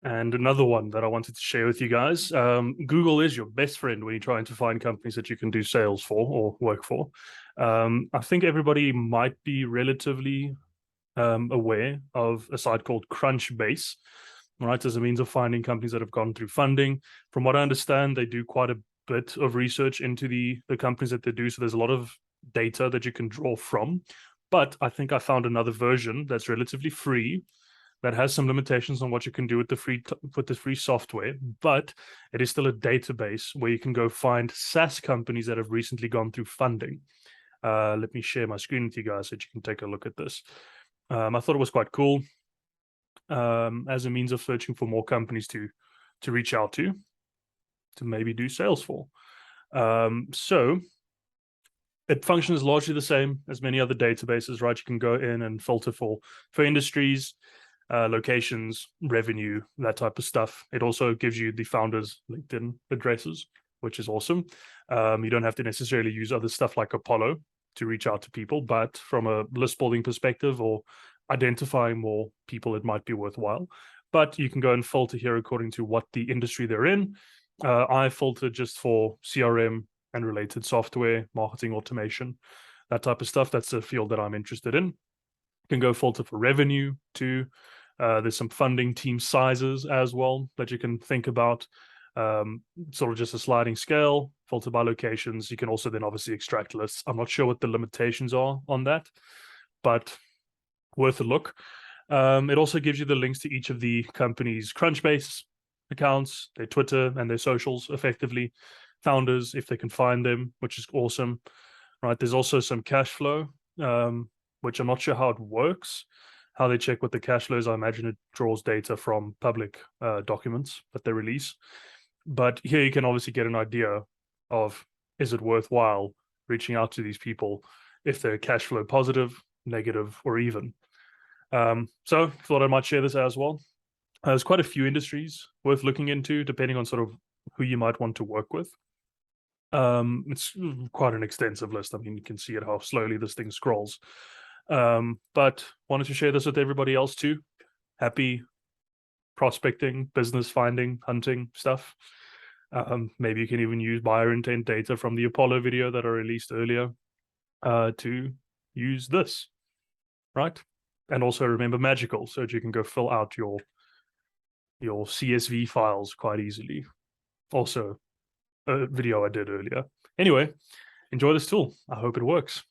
And another one that I wanted to share with you guys. Google is your best friend when you're trying to find companies that you can do sales for or work for. I think everybody might be relatively aware of a site called Crunchbase, right, as a means of finding companies that have gone through funding. From what I understand, they do quite a bit of research into the companies that they do. So there's a lot of data that you can draw from. But I think I found another version that's relatively free that has some limitations on what you can do with the free software, but it is still a database where you can go find SaaS companies that have recently gone through funding. Let me share my screen with you guys so that you can take a look at this. I thought it was quite cool as a means of searching for more companies to reach out to maybe do sales for. So it functions largely the same as many other databases, right? You can go in and filter for industries, locations, revenue, that type of stuff. It also gives you the founders' LinkedIn addresses, which is awesome. You don't have to necessarily use other stuff like Apollo to reach out to people, but from a list building perspective or identifying more people, it might be worthwhile. But you can go and filter here according to what the industry they're in. I filtered just for CRM and related software, marketing automation, that type of stuff. That's the field that I'm interested in. You can go filter for revenue too. There's some funding team sizes as well that you can think about. Sort of just a sliding scale, filter by locations. You can also then obviously extract lists. I'm not sure what the limitations are on that, but worth a look. It also gives you the links to each of the company's Crunchbase accounts, their Twitter and their socials, effectively, founders, if they can find them, which is awesome. Right. There's also some cash flow, which I'm not sure how it works. How they check what the cash flow is, I imagine it draws data from public documents that they release. But here you can obviously get an idea of, is it worthwhile reaching out to these people if they're cash flow positive, negative, or even. So thought I might share this as well. There's quite a few industries worth looking into, depending on sort of who you might want to work with. It's quite an extensive list. I mean, you can see it how slowly this thing scrolls. But wanted to share this with everybody else too. Happy prospecting, business finding, hunting stuff. Maybe you can even use buyer intent data from the Apollo video that I released earlier to use this, right? And also remember Magical, so that you can go fill out your CSV files quite easily. Also, a video I did earlier. Anyway, enjoy this tool. I hope it works.